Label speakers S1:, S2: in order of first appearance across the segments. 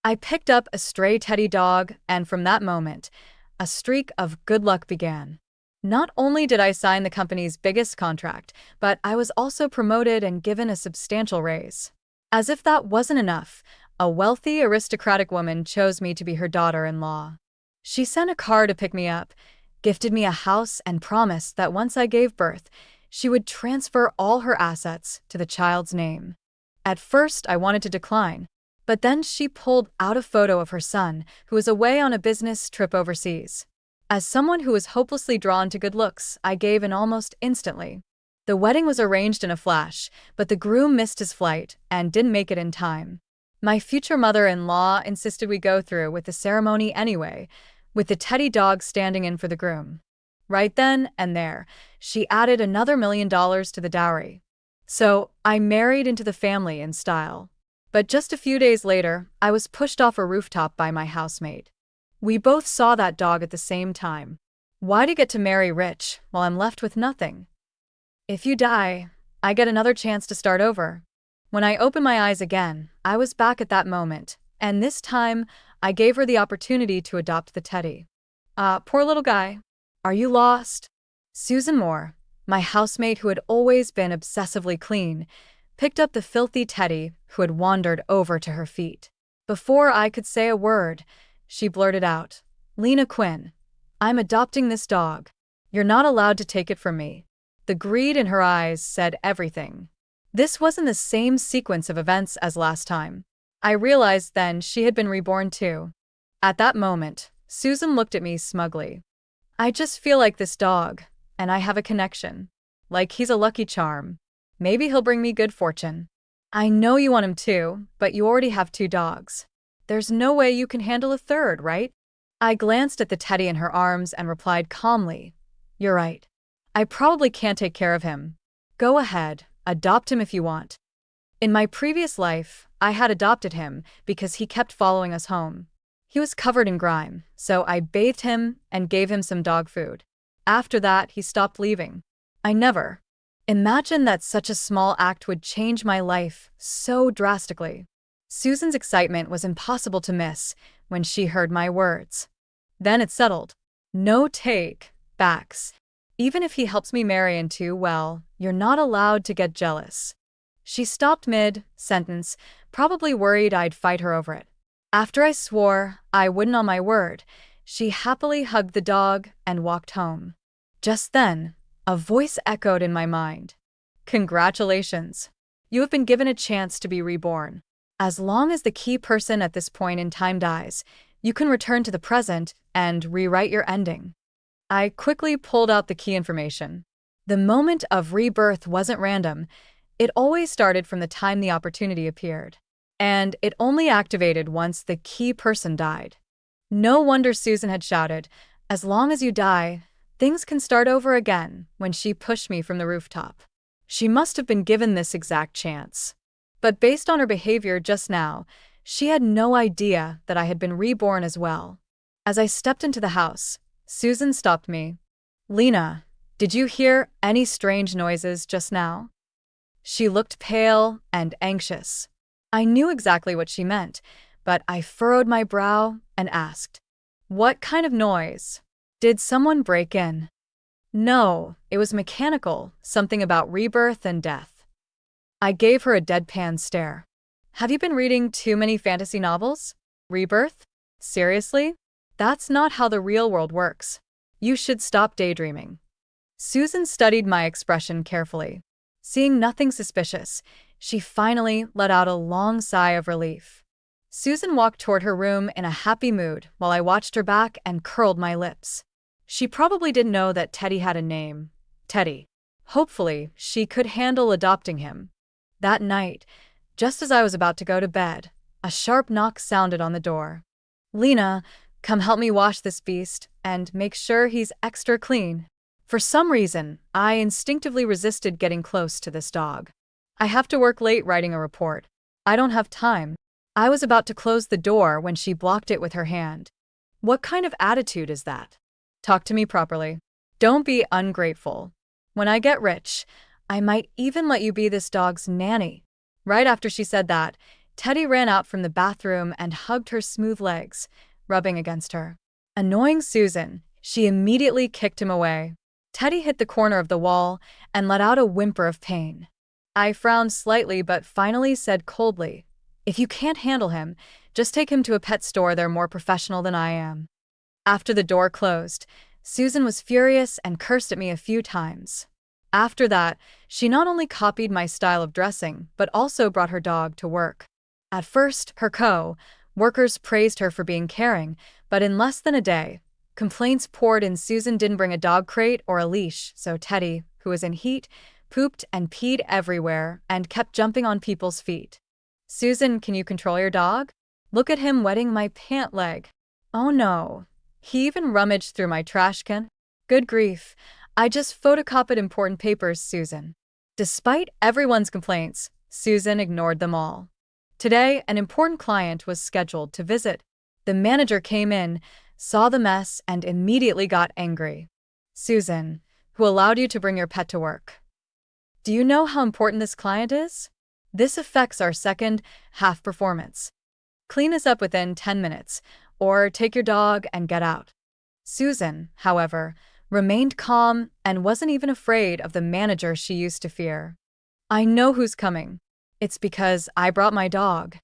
S1: I picked up a stray teddy dog, and from that moment, a streak of good luck began. Not only did I sign the company's biggest contract, but I was also promoted and given a substantial raise. As if that wasn't enough, a wealthy, aristocratic woman chose me to be her daughter-in-law. She sent a car to pick me up, gifted me a house, and promised that once I gave birth, she would transfer all her assets to the child's name. At first, I wanted to decline, but then she pulled out a photo of her son, who was away on a business trip overseas. As someone who was hopelessly drawn to good looks, I gave in almost instantly. The wedding was arranged in a flash, but the groom missed his flight and didn't make it in time. My future mother-in-law insisted we go through with the ceremony anyway, with the teddy dog standing in for the groom. Right then and there, she added another $1 million to the dowry. So, I married into the family in style. But just a few days later, I was pushed off a rooftop by my housemate. We both saw that dog at the same time. Why do you get to marry rich while I'm left with nothing? If you die, I get another chance to start over. When I opened my eyes again, I was back at that moment, and this time, I gave her the opportunity to adopt the teddy. Poor little guy. Are you lost? Susan Moore, my housemate who had always been obsessively clean, picked up the filthy teddy who had wandered over to her feet. Before I could say a word, she blurted out, "Lena Quinn, I'm adopting this dog. You're not allowed to take it from me." The greed in her eyes said everything. This wasn't the same sequence of events as last time. I realized then she had been reborn too. At that moment, Susan looked at me smugly. "I just feel like this dog, and I have a connection. Like he's a lucky charm. Maybe he'll bring me good fortune." "I know you want him too, but you already have 2 dogs. There's no way you can handle a third, right?" I glanced at the teddy in her arms and replied calmly, "You're right. I probably can't take care of him. Go ahead, adopt him if you want." In my previous life, I had adopted him because he kept following us home. He was covered in grime, so I bathed him and gave him some dog food. After that, he stopped leaving. I never imagined that such a small act would change my life so drastically. Susan's excitement was impossible to miss when she heard my words. Then it settled. No take backs. Even if he helps me marry into, well, you're not allowed to get jealous. She stopped mid-sentence, probably worried I'd fight her over it. After I swore I wouldn't on my word, she happily hugged the dog and walked home. Just then, a voice echoed in my mind. "Congratulations. You have been given a chance to be reborn. As long as the key person at this point in time dies, you can return to the present and rewrite your ending." I quickly pulled out the key information. The moment of rebirth wasn't random. It always started from the time the opportunity appeared. And it only activated once the key person died. No wonder Susan had shouted, "As long as you die, things can start over again," when she pushed me from the rooftop. She must have been given this exact chance. But based on her behavior just now, she had no idea that I had been reborn as well. As I stepped into the house, Susan stopped me. "Lena, did you hear any strange noises just now?" She looked pale and anxious. I knew exactly what she meant, but I furrowed my brow and asked, "What kind of noise? Did someone break in?" "No, it was mechanical, something about rebirth and death." I gave her a deadpan stare. "Have you been reading too many fantasy novels? Rebirth? Seriously? That's not how the real world works. You should stop daydreaming." Susan studied my expression carefully. Seeing nothing suspicious, she finally let out a long sigh of relief. Susan walked toward her room in a happy mood while I watched her back and curled my lips. She probably didn't know that Teddy had a name. Teddy. Hopefully, she could handle adopting him. That night, just as I was about to go to bed, a sharp knock sounded on the door. "Lena, come help me wash this beast and make sure he's extra clean." For some reason, I instinctively resisted getting close to this dog. "I have to work late writing a report. I don't have time." I was about to close the door when she blocked it with her hand. "What kind of attitude is that? Talk to me properly. Don't be ungrateful. When I get rich, I might even let you be this dog's nanny." Right after she said that, Teddy ran out from the bathroom and hugged her smooth legs, rubbing against her. Annoying Susan, she immediately kicked him away. Teddy hit the corner of the wall and let out a whimper of pain. I frowned slightly but finally said coldly, "If you can't handle him, just take him to a pet store. They're more professional than I am." After the door closed, Susan was furious and cursed at me a few times. After that, she not only copied my style of dressing, but also brought her dog to work. At first, her co-workers praised her for being caring, but in less than a day, complaints poured in. Susan didn't bring a dog crate or a leash, so Teddy, who was in heat, pooped and peed everywhere and kept jumping on people's feet. "Susan, can you control your dog? Look at him wetting my pant leg. Oh no. He even rummaged through my trash can. Good grief. I just photocopied important papers, Susan." Despite everyone's complaints, Susan ignored them all. Today, an important client was scheduled to visit. The manager came in, saw the mess, and immediately got angry. "Susan, who allowed you to bring your pet to work? Do you know how important this client is? This affects our second half performance. Clean this up within 10 minutes, or take your dog and get out." Susan, however, remained calm and wasn't even afraid of the manager she used to fear. "I know who's coming. It's because I brought my dog.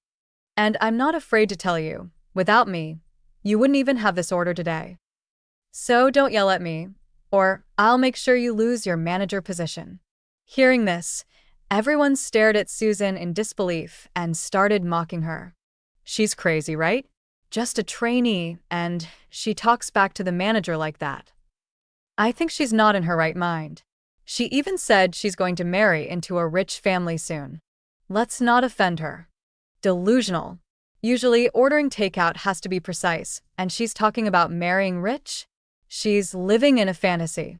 S1: And I'm not afraid to tell you, without me, you wouldn't even have this order today. So don't yell at me, or I'll make sure you lose your manager position." Hearing this, everyone stared at Susan in disbelief and started mocking her. "She's crazy, right? Just a trainee, and she talks back to the manager like that. I think she's not in her right mind. She even said she's going to marry into a rich family soon. Let's not offend her. Delusional. Usually, ordering takeout has to be precise, and she's talking about marrying rich? She's living in a fantasy."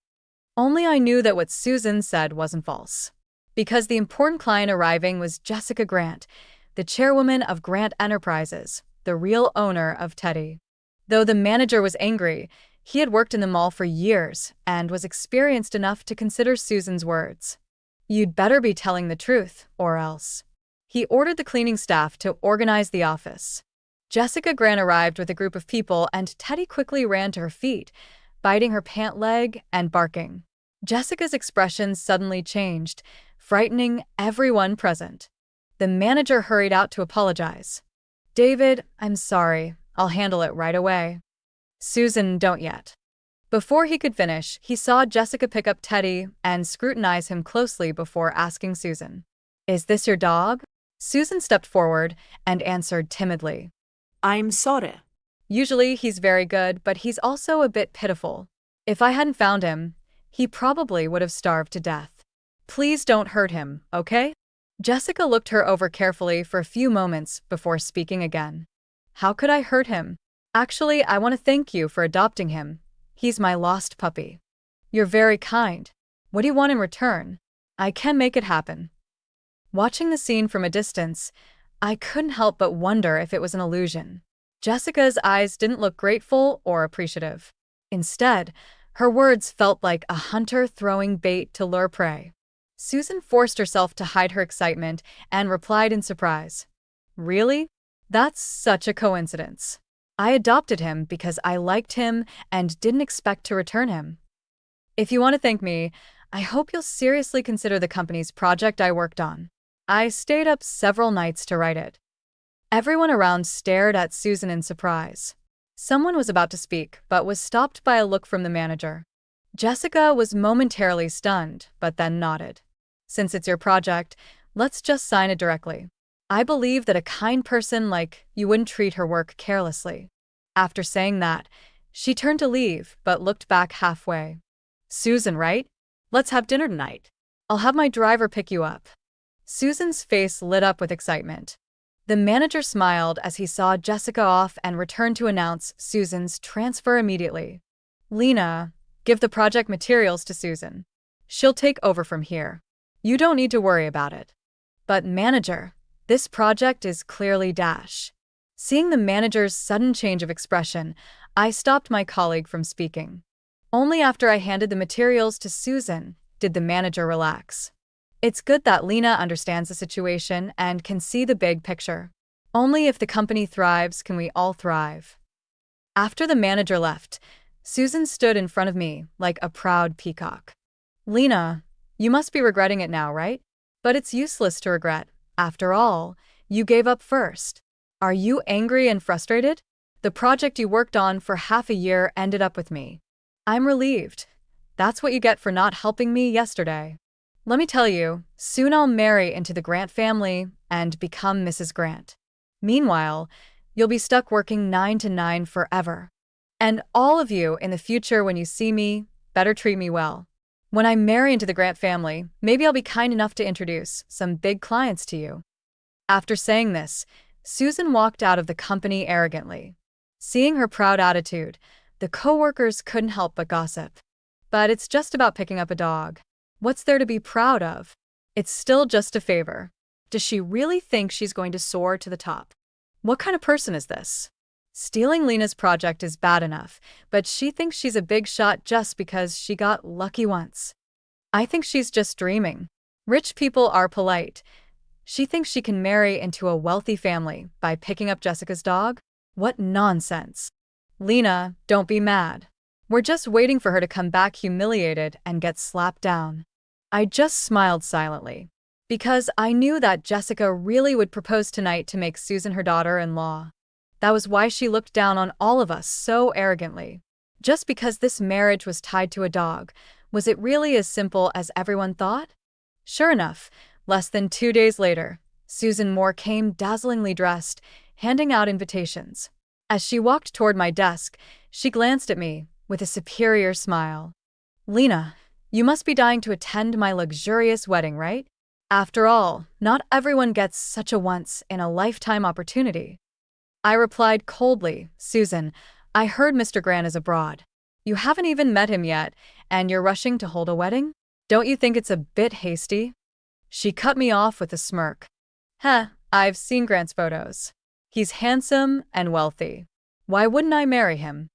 S1: Only I knew that what Susan said wasn't false. Because the important client arriving was Jessica Grant, the chairwoman of Grant Enterprises, the real owner of Teddy. Though the manager was angry, he had worked in the mall for years and was experienced enough to consider Susan's words. "You'd better be telling the truth, or else." He ordered the cleaning staff to organize the office. Jessica Grant arrived with a group of people, and Teddy quickly ran to her feet, biting her pant leg and barking. Jessica's expression suddenly changed, frightening everyone present. The manager hurried out to apologize. "David, I'm sorry. I'll handle it right away." "Susan, don't yet." Before he could finish, he saw Jessica pick up Teddy and scrutinize him closely before asking Susan, "Is this your dog?" Susan stepped forward and answered timidly,
S2: "I'm sorry."
S1: Usually he's very good, but he's also a bit pitiful. If I hadn't found him, he probably would have starved to death. "Please don't hurt him, okay?" Jessica looked her over carefully for a few moments before speaking again. "How could I hurt him? Actually, I want to thank you for adopting him. He's my lost puppy." "You're very kind. What do you want in return? I can make it happen." Watching the scene from a distance, I couldn't help but wonder if it was an illusion. Jessica's eyes didn't look grateful or appreciative. Instead, her words felt like a hunter throwing bait to lure prey. Susan forced herself to hide her excitement and replied in surprise, "Really? That's such a coincidence. I adopted him because I liked him and didn't expect to return him. If you want to thank me, I hope you'll seriously consider the company's project I worked on. I stayed up several nights to write it." Everyone around stared at Susan in surprise. Someone was about to speak, but was stopped by a look from the manager. Jessica was momentarily stunned, but then nodded. "Since it's your project, let's just sign it directly. I believe that a kind person like you wouldn't treat her work carelessly." After saying that, she turned to leave, but looked back halfway. "Susan, right? Let's have dinner tonight. I'll have my driver pick you up." Susan's face lit up with excitement. The manager smiled as he saw Jessica off and returned to announce Susan's transfer immediately. "Lena, give the project materials to Susan. She'll take over from here. You don't need to worry about it." "But manager, this project is clearly dash." Seeing the manager's sudden change of expression, I stopped my colleague from speaking. Only after I handed the materials to Susan did the manager relax. It's good that Lena understands the situation and can see the big picture. Only if the company thrives can we all thrive. After the manager left, Susan stood in front of me like a proud peacock. Lena, you must be regretting it now, right? But it's useless to regret. After all, you gave up first. Are you angry and frustrated? The project you worked on for half a year ended up with me. I'm relieved. That's what you get for not helping me yesterday. Let me tell you, soon I'll marry into the Grant family and become Mrs. Grant. Meanwhile, you'll be stuck working 9 to 9 forever. And all of you in the future, when you see me, better treat me well. When I marry into the Grant family, maybe I'll be kind enough to introduce some big clients to you. After saying this, Susan walked out of the company arrogantly. Seeing her proud attitude, the coworkers couldn't help but gossip. But it's just about picking up a dog. What's there to be proud of? It's still just a favor. Does she really think she's going to soar to the top? What kind of person is this? Stealing Lena's project is bad enough, but she thinks she's a big shot just because she got lucky once. I think she's just dreaming. Rich people are polite. She thinks she can marry into a wealthy family by picking up Jessica's dog? What nonsense. Lena, don't be mad. We're just waiting for her to come back humiliated and get slapped down. I just smiled silently, because I knew that Jessica really would propose tonight to make Susan her daughter-in-law. That was why she looked down on all of us so arrogantly. Just because this marriage was tied to a dog, was it really as simple as everyone thought? Sure enough, less than 2 days later, Susan Moore came dazzlingly dressed, handing out invitations. As she walked toward my desk, she glanced at me with a superior smile. Lena, you must be dying to attend my luxurious wedding, right? After all, not everyone gets such a once-in-a-lifetime opportunity. I replied coldly, Susan, I heard Mr. Grant is abroad. You haven't even met him yet, and you're rushing to hold a wedding? Don't you think it's a bit hasty? She cut me off with a smirk. I've seen Grant's photos. He's handsome and wealthy. Why wouldn't I marry him?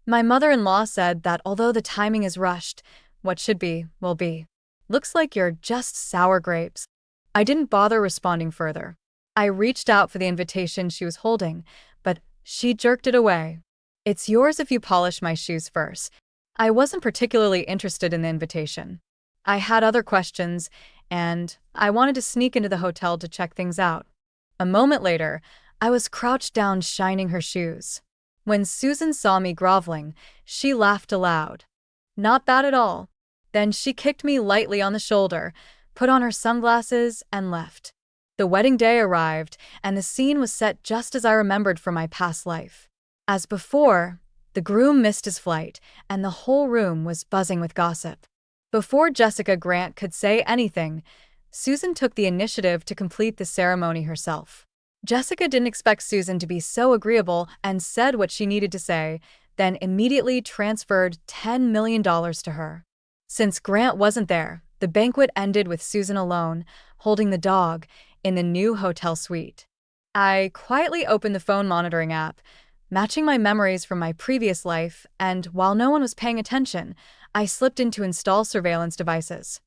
S1: My mother-in-law said that although the timing is rushed, what should be, will be. Looks like you're just sour grapes. I didn't bother responding further. I reached out for the invitation she was holding, but she jerked it away. It's yours if you polish my shoes first. I wasn't particularly interested in the invitation. I had other questions, and I wanted to sneak into the hotel to check things out. A moment later, I was crouched down shining her shoes. When Susan saw me groveling, she laughed aloud. Not bad at all. Then she kicked me lightly on the shoulder, put on her sunglasses, and left. The wedding day arrived, and the scene was set just as I remembered from my past life. As before, the groom missed his flight, and the whole room was buzzing with gossip. Before Jessica Grant could say anything, Susan took the initiative to complete the ceremony herself. Jessica didn't expect Susan to be so agreeable and said what she needed to say, then immediately transferred $10 million to her. Since Grant wasn't there, the banquet ended with Susan alone, holding the dog, in the new hotel suite. I quietly opened the phone monitoring app, matching my memories from my previous life, and while no one was paying attention, I slipped in to install surveillance devices.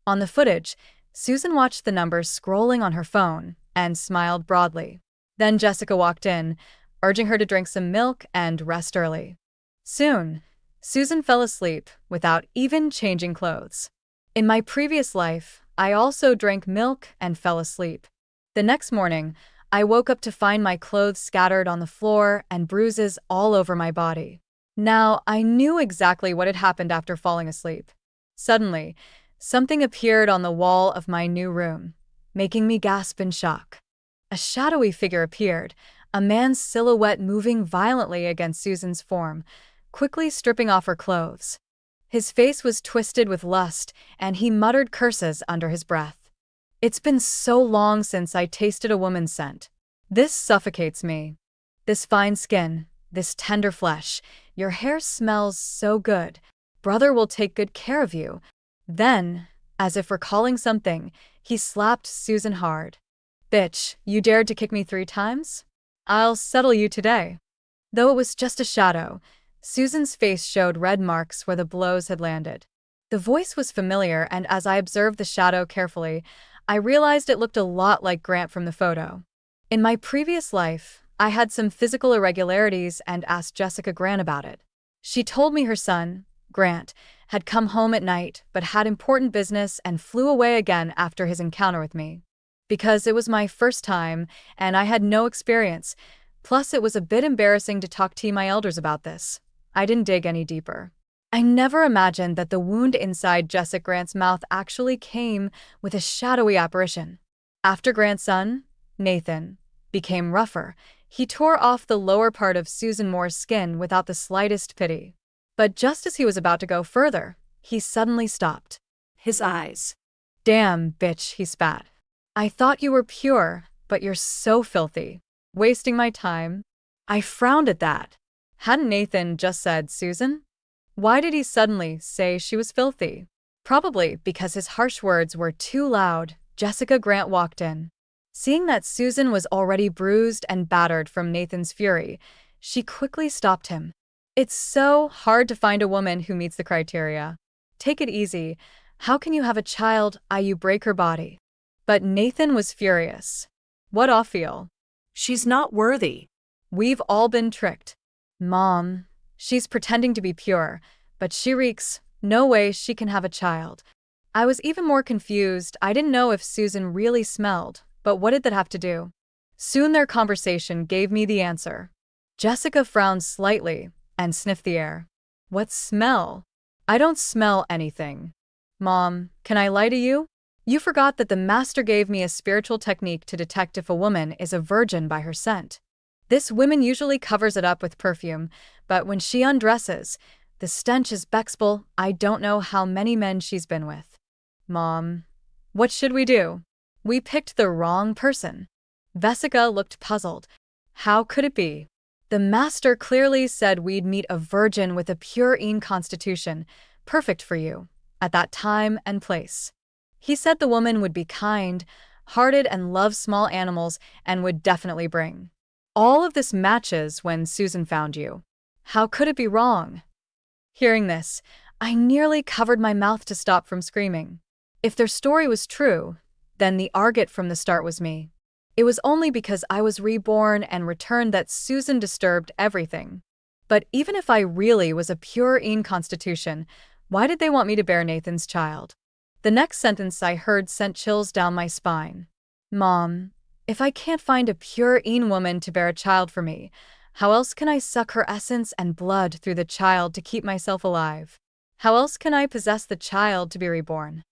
S1: On the footage, Susan watched the numbers scrolling on her phone and smiled broadly. Then Jessica walked in, urging her to drink some milk and rest early. Soon, Susan fell asleep without even changing clothes. In my previous life, I also drank milk and fell asleep. The next morning, I woke up to find my clothes scattered on the floor and bruises all over my body. Now, I knew exactly what had happened after falling asleep. Suddenly, something appeared on the wall of my new room, making me gasp in shock. A shadowy figure appeared, a man's silhouette moving violently against Susan's form, quickly stripping off her clothes. His face was twisted with lust, and he muttered curses under his breath. It's been so long since I tasted a woman's scent. This suffocates me. This fine skin, this tender flesh, your hair smells so good. Brother will take good care of you. Then, as if recalling something, he slapped Susan hard. Bitch, you dared to kick me 3 times? I'll settle you today. Though it was just a shadow, Susan's face showed red marks where the blows had landed. The voice was familiar, and as I observed the shadow carefully, I realized it looked a lot like Grant from the photo. In my previous life, I had some physical irregularities and asked Jessica Grant about it. She told me her son, Grant, had come home at night but had important business and flew away again after his encounter with me. Because it was my first time and I had no experience, plus it was a bit embarrassing to talk to my elders about this, I didn't dig any deeper. I never imagined that the wound inside Jessica Grant's mouth actually came with a shadowy apparition. After Grant's son, Nathan, became rougher, he tore off the lower part of Susan Moore's skin without the slightest pity. But just as he was about to go further, he suddenly stopped.
S2: His eyes.
S1: "Damn, bitch," he spat. "I thought you were pure, but you're so filthy. Wasting my time." I frowned at that. Hadn't Nathan just said Susan? Why did he suddenly say she was filthy? Probably because his harsh words were too loud. Jessica Grant walked in. Seeing that Susan was already bruised and battered from Nathan's fury, she quickly stopped him. "It's so hard to find a woman who meets the criteria. Take it easy. How can you have a child? You break her body." But Nathan was furious. "What I feel?
S2: She's not worthy."
S1: "We've all been tricked. Mom, she's pretending to be pure, but she reeks. No way she can have a child." I was even more confused. I didn't know if Susan really smelled, but what did that have to do? Soon their conversation gave me the answer. Jessica frowned slightly and sniffed the air. "What smell? I don't smell anything." "Mom, can I lie to you? You forgot that the master gave me a spiritual technique to detect if a woman is a virgin by her scent. This woman usually covers it up with perfume, but when she undresses, the stench is Bexable. I don't know how many men she's been with." "Mom, what should we do? We picked the wrong person." Jessica looked puzzled. "How could it be? The master clearly said we'd meet a virgin with a pure constitution, perfect for you, at that time and place. He said the woman would be kind, hearted and love small animals and would definitely bring. All of this matches when Susan found you. How could it be wrong?" Hearing this, I nearly covered my mouth to stop from screaming. If their story was true, then the target from the start was me. It was only because I was reborn and returned that Susan disturbed everything. But even if I really was a pure constitution, why did they want me to bear Nathan's child? The next sentence I heard sent chills down my spine. "Mom, if I can't find a pure woman to bear a child for me, how else can I suck her essence and blood through the child to keep myself alive? How else can I possess the child to be reborn?"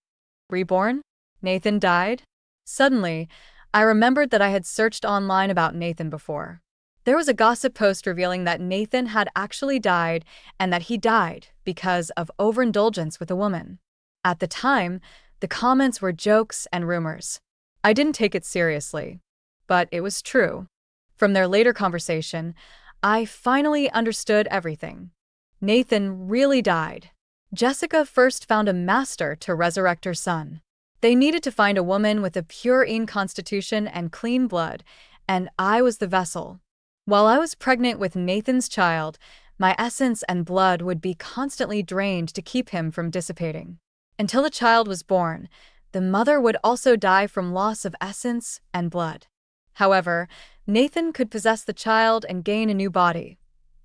S1: Reborn? Nathan died? Suddenly, I remembered that I had searched online about Nathan before. There was a gossip post revealing that Nathan had actually died and that he died because of overindulgence with a woman. At the time, the comments were jokes and rumors. I didn't take it seriously, but it was true. From their later conversation, I finally understood everything. Nathan really died. Jessica first found a master to resurrect her son. They needed to find a woman with a pure constitution and clean blood, and I was the vessel. While I was pregnant with Nathan's child, my essence and blood would be constantly drained to keep him from dissipating. Until the child was born, the mother would also die from loss of essence and blood. However, Nathan could possess the child and gain a new body,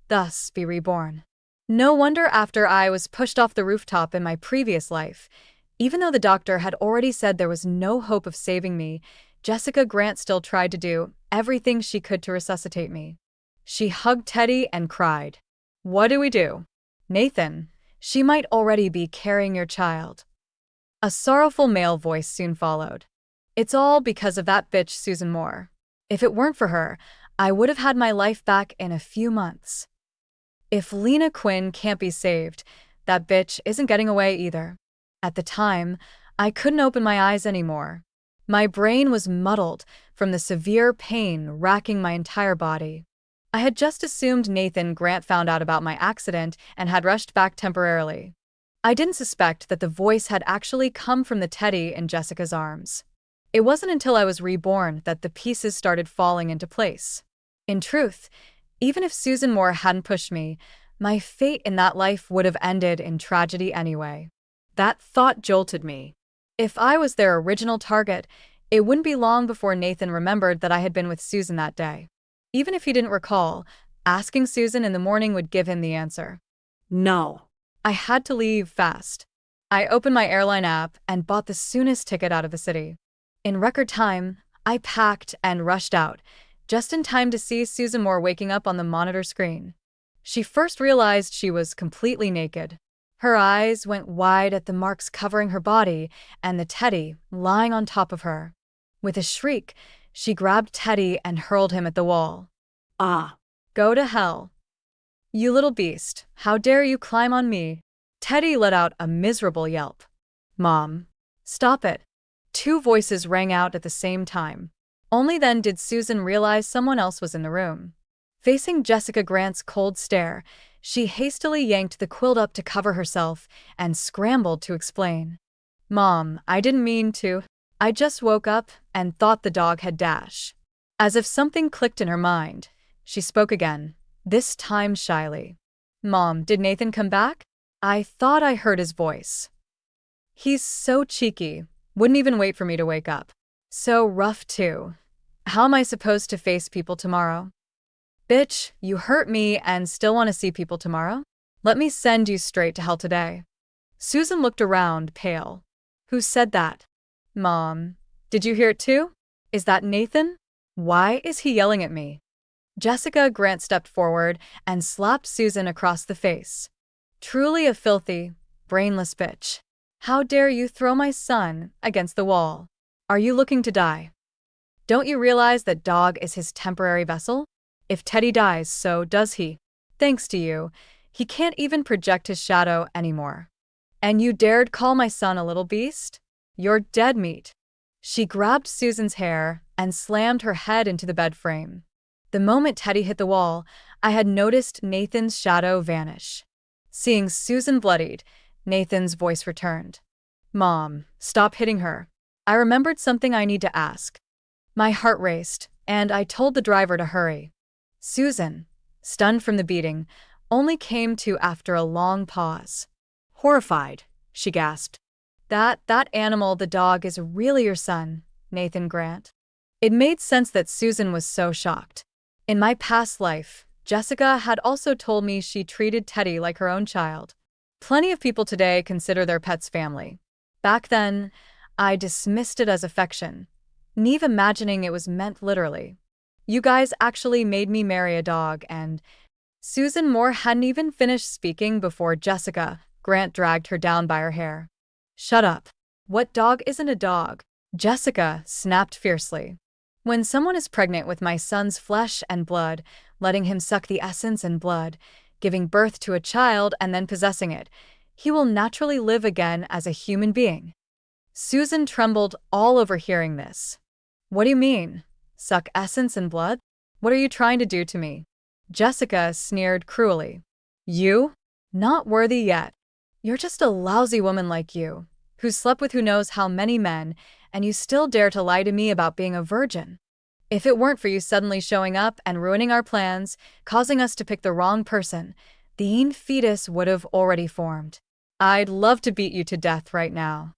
S1: thus be reborn. No wonder after I was pushed off the rooftop in my previous life, even though the doctor had already said there was no hope of saving me, Jessica Grant still tried to do everything she could to resuscitate me. She hugged Teddy and cried, "What do we do? Nathan, she might already be carrying your child." A sorrowful male voice soon followed. "It's all because of that bitch Susan Moore. If it weren't for her, I would have had my life back in a few months. If Lena Quinn can't be saved, that bitch isn't getting away either." At the time, I couldn't open my eyes anymore. My brain was muddled from the severe pain racking my entire body. I had just assumed Nathan Grant found out about my accident and had rushed back temporarily. I didn't suspect that the voice had actually come from the teddy in Jessica's arms. It wasn't until I was reborn that the pieces started falling into place. In truth, even if Susan Moore hadn't pushed me, my fate in that life would have ended in tragedy anyway. That thought jolted me. If I was their original target, It wouldn't be long before Nathan remembered that I had been with Susan that day. Even if he didn't recall, asking Susan in the morning would give him the answer.
S2: No.
S1: I had to leave fast. I opened my airline app and bought the soonest ticket out of the city. In record time, I packed and rushed out, just in time to see Susan Moore waking up on the monitor screen. She first realized she was completely naked. Her eyes went wide at the marks covering her body and the teddy lying on top of her. With a shriek, she grabbed Teddy and hurled him at the wall.
S2: Ah.
S1: Go to hell. You little beast, how dare you climb on me? Teddy let out a miserable yelp. Mom. Stop it. Two voices rang out at the same time. Only then did Susan realize someone else was in the room. Facing Jessica Grant's cold stare, she hastily yanked the quilt up to cover herself and scrambled to explain. Mom, I didn't mean to. I just woke up and thought the dog had dash. As if something clicked in her mind, she spoke again, this time shyly. Mom, did Nathan come back? I thought I heard his voice. He's so cheeky, wouldn't even wait for me to wake up. So rough too. How am I supposed to face people tomorrow? Bitch, you hurt me and still want to see people tomorrow? Let me send you straight to hell today. Susan looked around, pale. Who said that? Mom, did you hear it too? Is that Nathan? Why is he yelling at me? Jessica Grant stepped forward and slapped Susan across the face. Truly a filthy, brainless bitch. How dare you throw my son against the wall? Are you looking to die? Don't you realize that dog is his temporary vessel? If Teddy dies, so does he. Thanks to you, he can't even project his shadow anymore. And you dared call my son a little beast? You're dead meat. She grabbed Susan's hair and slammed her head into the bed frame. The moment Teddy hit the wall, I had noticed Nathan's shadow vanish. Seeing Susan bloodied, Nathan's voice returned. Mom, stop hitting her. I remembered something I need to ask. My heart raced, and I told the driver to hurry. Susan, stunned from the beating, only came to after a long pause. Horrified, she gasped. That animal, the dog, is really your son, Nathan Grant. It made sense that Susan was so shocked. In my past life, Jessica had also told me she treated Teddy like her own child. Plenty of people today consider their pets family. Back then, I dismissed it as affection, never imagining it was meant literally. You guys actually made me marry a dog, and Susan Moore hadn't even finished speaking before Jessica Grant dragged her down by her hair. Shut up. What dog isn't a dog? Jessica snapped fiercely. When someone is pregnant with my son's flesh and blood, letting him suck the essence and blood, giving birth to a child and then possessing it, he will naturally live again as a human being. Susan trembled all over hearing this. What do you mean? Suck essence and blood? What are you trying to do to me? Jessica sneered cruelly. You? Not worthy yet. You're just a lousy woman like you, who slept with who knows how many men, and you still dare to lie to me about being a virgin. If it weren't for you suddenly showing up and ruining our plans, causing us to pick the wrong person, the fetus would have already formed. I'd love to beat you to death right now.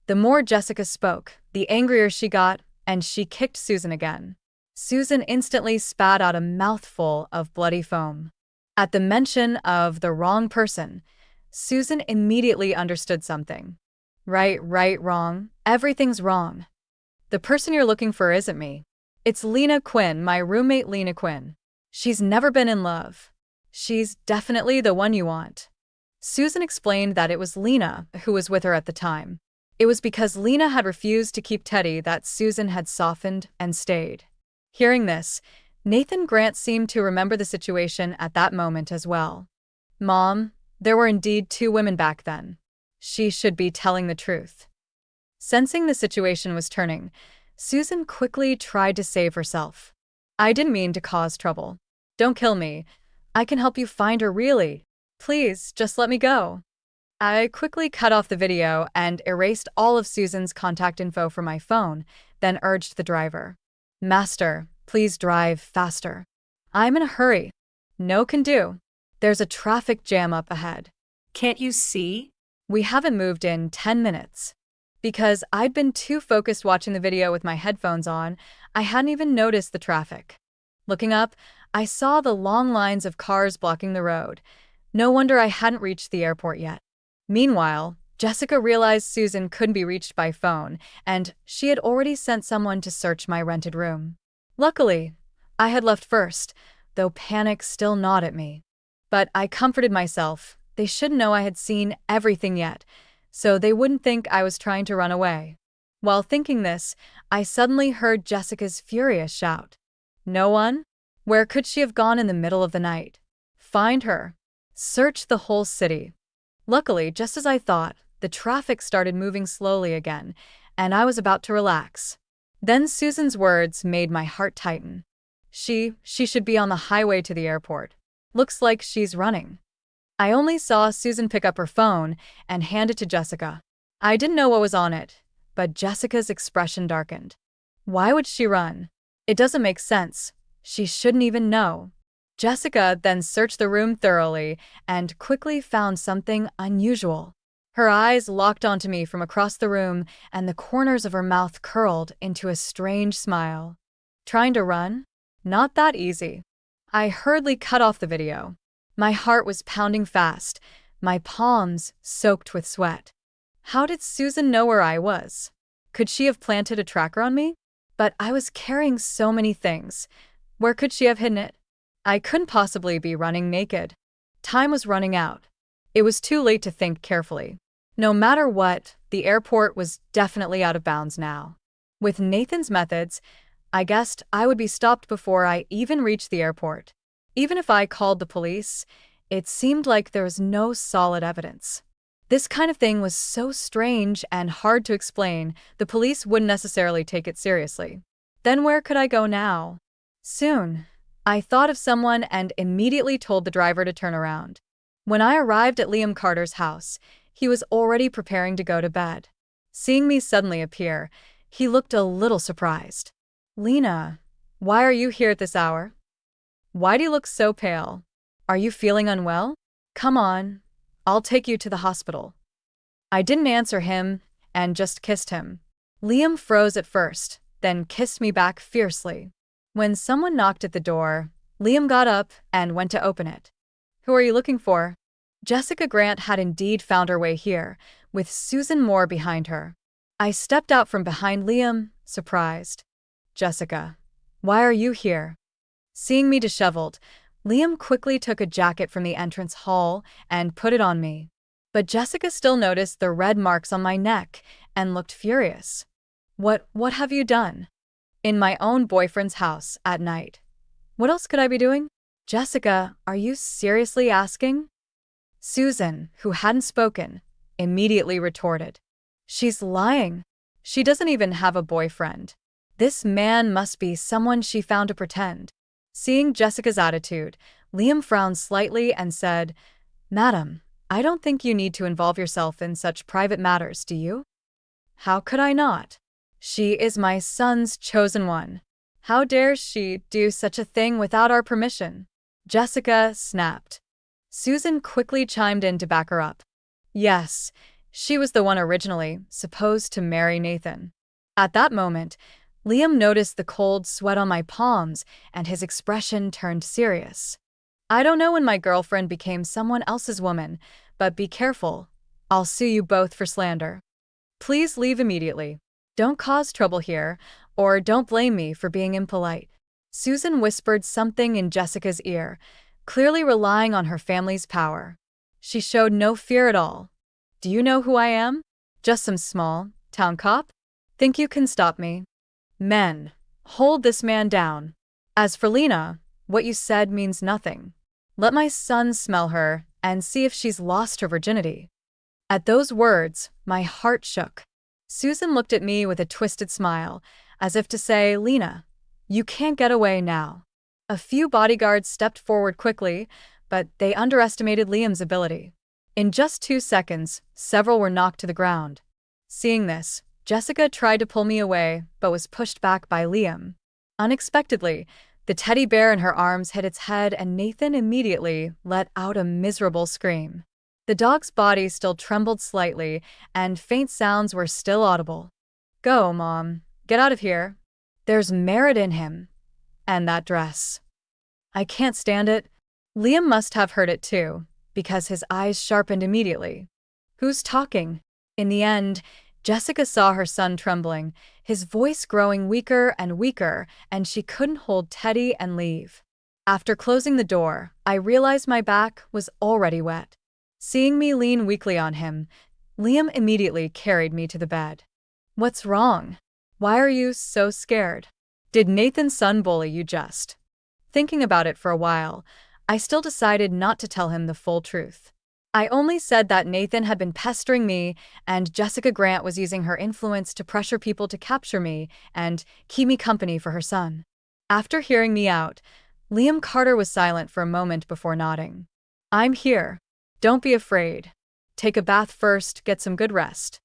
S1: The more Jessica spoke, the angrier she got, and she kicked Susan again. Susan instantly spat out a mouthful of bloody foam. At the mention of the wrong person, Susan immediately understood something. Right, wrong. Everything's wrong. The person you're looking for isn't me. It's Lena Quinn, my roommate Lena Quinn. She's never been in love. She's definitely the one you want. Susan explained that it was Lena who was with her at the time. It was because Lena had refused to keep Teddy that Susan had softened and stayed. Hearing this, Nathan Grant seemed to remember the situation at that moment as well. Mom, there were indeed two women back then. She should be telling the truth. Sensing the situation was turning, Susan quickly tried to save herself. I didn't mean to cause trouble. Don't kill me. I can help you find her really. Please, just let me go. I quickly cut off the video and erased all of Susan's contact info from my phone, then urged the driver. Master, please drive faster. I'm in a hurry. No can do. There's a traffic jam up ahead.
S2: Can't you see?
S1: We haven't moved in 10 minutes. Because I'd been too focused watching the video with my headphones on, I hadn't even noticed the traffic. Looking up, I saw the long lines of cars blocking the road. No wonder I hadn't reached the airport yet. Meanwhile, Jessica realized Susan couldn't be reached by phone, and she had already sent someone to search my rented room. Luckily, I had left first, though panic still gnawed at me. But I comforted myself. They shouldn't know I had seen everything yet, so they wouldn't think I was trying to run away. While thinking this, I suddenly heard Jessica's furious shout. No one? Where could she have gone in the middle of the night? Find her. Search the whole city. Luckily, just as I thought, the traffic started moving slowly again, and I was about to relax. Then Susan's words made my heart tighten. She should be on the highway to the airport. Looks like she's running. I only saw Susan pick up her phone and hand it to Jessica. I didn't know what was on it, but Jessica's expression darkened. Why would she run? It doesn't make sense. She shouldn't even know. Jessica then searched the room thoroughly and quickly found something unusual. Her eyes locked onto me from across the room, and the corners of her mouth curled into a strange smile. Trying to run? Not that easy. I hurriedly cut off the video. My heart was pounding fast, my palms soaked with sweat. How did Susan know where I was? Could she have planted a tracker on me? But I was carrying so many things. Where could she have hidden it? I couldn't possibly be running naked. Time was running out. It was too late to think carefully. No matter what, the airport was definitely out of bounds now. With Nathan's methods, I guessed I would be stopped before I even reached the airport. Even if I called the police, it seemed like there was no solid evidence. This kind of thing was so strange and hard to explain, the police wouldn't necessarily take it seriously. Then where could I go now? Soon, I thought of someone and immediately told the driver to turn around. When I arrived at Liam Carter's house, he was already preparing to go to bed. Seeing me suddenly appear, he looked a little surprised. Lena, why are you here at this hour? Why do you look so pale? Are you feeling unwell? Come on, I'll take you to the hospital. I didn't answer him and just kissed him. Liam froze at first, then kissed me back fiercely. When someone knocked at the door, Liam got up and went to open it. Who are you looking for? Jessica Grant had indeed found her way here, with Susan Moore behind her. I stepped out from behind Liam, surprised. Jessica, why are you here? Seeing me disheveled, Liam quickly took a jacket from the entrance hall and put it on me. But Jessica still noticed the red marks on my neck and looked furious. What have you done? In my own boyfriend's house at night. What else could I be doing? Jessica, are you seriously asking? Susan, who hadn't spoken, immediately retorted. She's lying. She doesn't even have a boyfriend. This man must be someone she found to pretend. Seeing Jessica's attitude, Liam frowned slightly and said, Madam, I don't think you need to involve yourself in such private matters, do you? How could I not? She is my son's chosen one. How dare she do such a thing without our permission? Jessica snapped. Susan quickly chimed in to back her up. Yes, she was the one originally supposed to marry Nathan. At that moment, Liam noticed the cold sweat on my palms and his expression turned serious. I don't know when my girlfriend became someone else's woman, but be careful. I'll sue you both for slander. Please leave immediately. Don't cause trouble here, or don't blame me for being impolite. Susan whispered something in Jessica's ear, clearly relying on her family's power. She showed no fear at all. Do you know who I am? Just some small town cop? Think you can stop me? Men, hold this man down. As for Lena, what you said means nothing. Let my son smell her and see if she's lost her virginity. At those words, my heart shook. Susan looked at me with a twisted smile, as if to say, Lena, you can't get away now. A few bodyguards stepped forward quickly, but they underestimated Liam's ability. In just 2 seconds, several were knocked to the ground. Seeing this, Jessica tried to pull me away, but was pushed back by Liam. Unexpectedly, the teddy bear in her arms hit its head and Nathan immediately let out a miserable scream. The dog's body still trembled slightly, and faint sounds were still audible. "Go, Mom. Get out of here. There's merit in him. And that dress. I can't stand it." Liam must have heard it too, because his eyes sharpened immediately. "Who's talking?" In the end, Jessica saw her son trembling, his voice growing weaker and weaker, and she couldn't hold Teddy and leave. After closing the door, I realized my back was already wet. Seeing me lean weakly on him, Liam immediately carried me to the bed. "What's wrong? Why are you so scared? Did Nathan's son bully you just?" Thinking about it for a while, I still decided not to tell him the full truth. I only said that Nathan had been pestering me and Jessica Grant was using her influence to pressure people to capture me and keep me company for her son. After hearing me out, Liam Carter was silent for a moment before nodding. "I'm here. Don't be afraid. Take a bath first, get some good rest.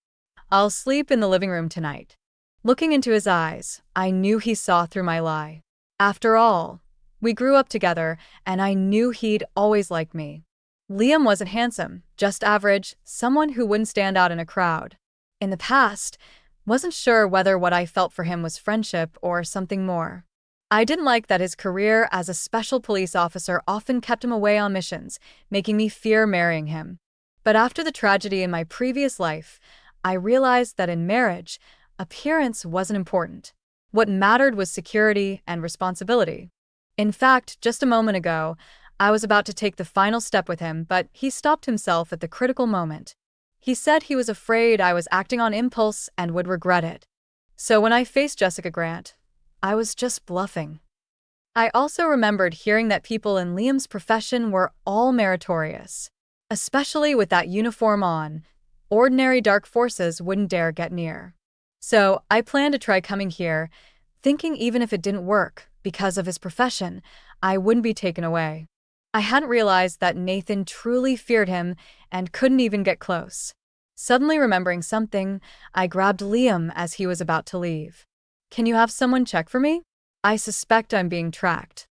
S1: I'll sleep in the living room tonight." Looking into his eyes, I knew he saw through my lie. After all, we grew up together, and I knew he'd always liked me. Liam wasn't handsome, just average, someone who wouldn't stand out in a crowd. In the past, wasn't sure whether what I felt for him was friendship or something more. I didn't like that his career as a special police officer often kept him away on missions, making me fear marrying him. But after the tragedy in my previous life, I realized that in marriage, appearance wasn't important. What mattered was security and responsibility. In fact, just a moment ago, I was about to take the final step with him, but he stopped himself at the critical moment. He said he was afraid I was acting on impulse and would regret it. So when I faced Jessica Grant, I was just bluffing. I also remembered hearing that people in Liam's profession were all meritorious. Especially with that uniform on, ordinary dark forces wouldn't dare get near. So I planned to try coming here, thinking even if it didn't work, because of his profession, I wouldn't be taken away. I hadn't realized that Nathan truly feared him and couldn't even get close. Suddenly remembering something, I grabbed Liam as he was about to leave. "Can you have someone check for me? I suspect I'm being tracked."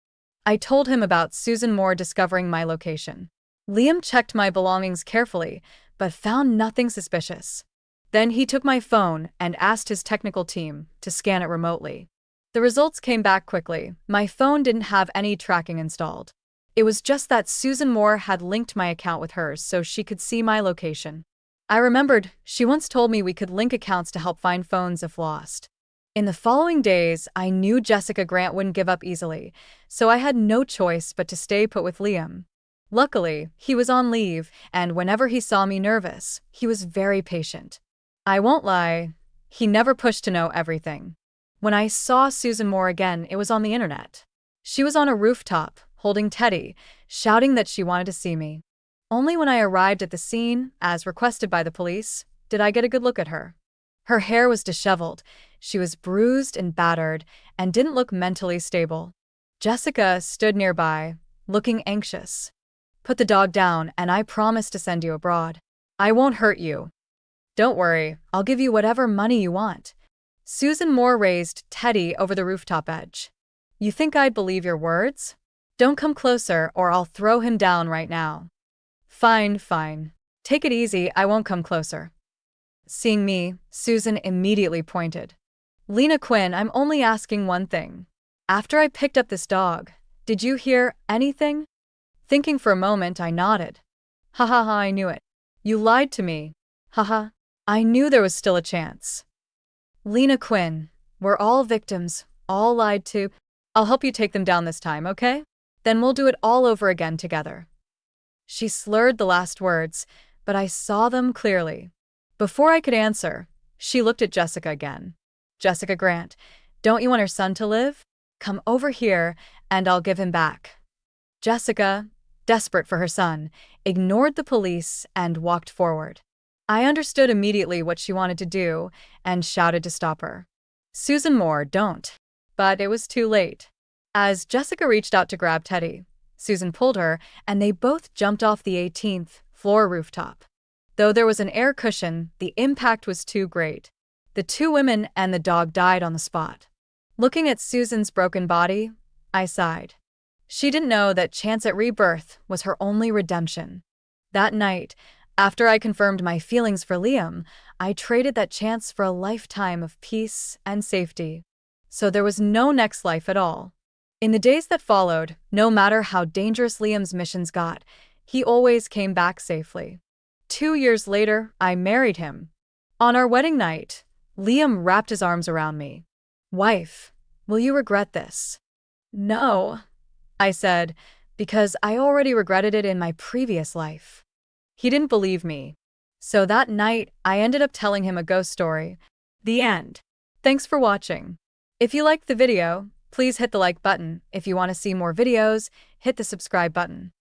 S1: I told him about Susan Moore discovering my location. Liam checked my belongings carefully, but found nothing suspicious. Then he took my phone and asked his technical team to scan it remotely. The results came back quickly. My phone didn't have any tracking installed. It was just that Susan Moore had linked my account with hers so she could see my location. I remembered she once told me we could link accounts to help find phones if lost. In the following days, I knew Jessica Grant wouldn't give up easily, so I had no choice but to stay put with Liam. Luckily, he was on leave, and whenever he saw me nervous, he was very patient. I won't lie, he never pushed to know everything. When I saw Susan Moore again, it was on the internet. She was on a rooftop, holding Teddy, shouting that she wanted to see me. Only when I arrived at the scene, as requested by the police, did I get a good look at her. Her hair was disheveled, she was bruised and battered, and didn't look mentally stable. Jessica stood nearby, looking anxious. "Put the dog down, and I promise to send you abroad. I won't hurt you. Don't worry, I'll give you whatever money you want." Susan Moore raised Teddy over the rooftop edge. "You think I'd believe your words? Don't come closer or I'll throw him down right now." Fine. Take it easy, I won't come closer." Seeing me, Susan immediately pointed. "Lena Quinn, I'm only asking one thing. After I picked up this dog, did you hear anything?" Thinking for a moment, I nodded. Ha, I knew it. You lied to me. Haha, I knew there was still a chance." "Lena Quinn, we're all victims, all lied to. I'll help you take them down this time, okay? Then we'll do it all over again together." She slurred the last words, but I saw them clearly. Before I could answer, she looked at Jessica again. "Jessica Grant, don't you want her son to live? Come over here, and I'll give him back." Jessica, desperate for her son, ignored the police and walked forward. I understood immediately what she wanted to do and shouted to stop her. "Susan Moore, don't." But it was too late. As Jessica reached out to grab Teddy, Susan pulled her, and they both jumped off the 18th floor rooftop. Though there was an air cushion, the impact was too great. The two women and the dog died on the spot. Looking at Susan's broken body, I sighed. She didn't know that chance at rebirth was her only redemption. That night, After I confirmed my feelings for Liam, I traded that chance for a lifetime of peace and safety. So there was no next life at all. In the days that followed, no matter how dangerous Liam's missions got, he always came back safely. 2 years later, I married him. On our wedding night, Liam wrapped his arms around me. "Wife, will you regret this?" "No," I said, because I already regretted it in my previous life. He didn't believe me. So that night, I ended up telling him a ghost story. The end. Thanks for watching. If you liked the video, please hit the like button. If you want to see more videos, hit the subscribe button.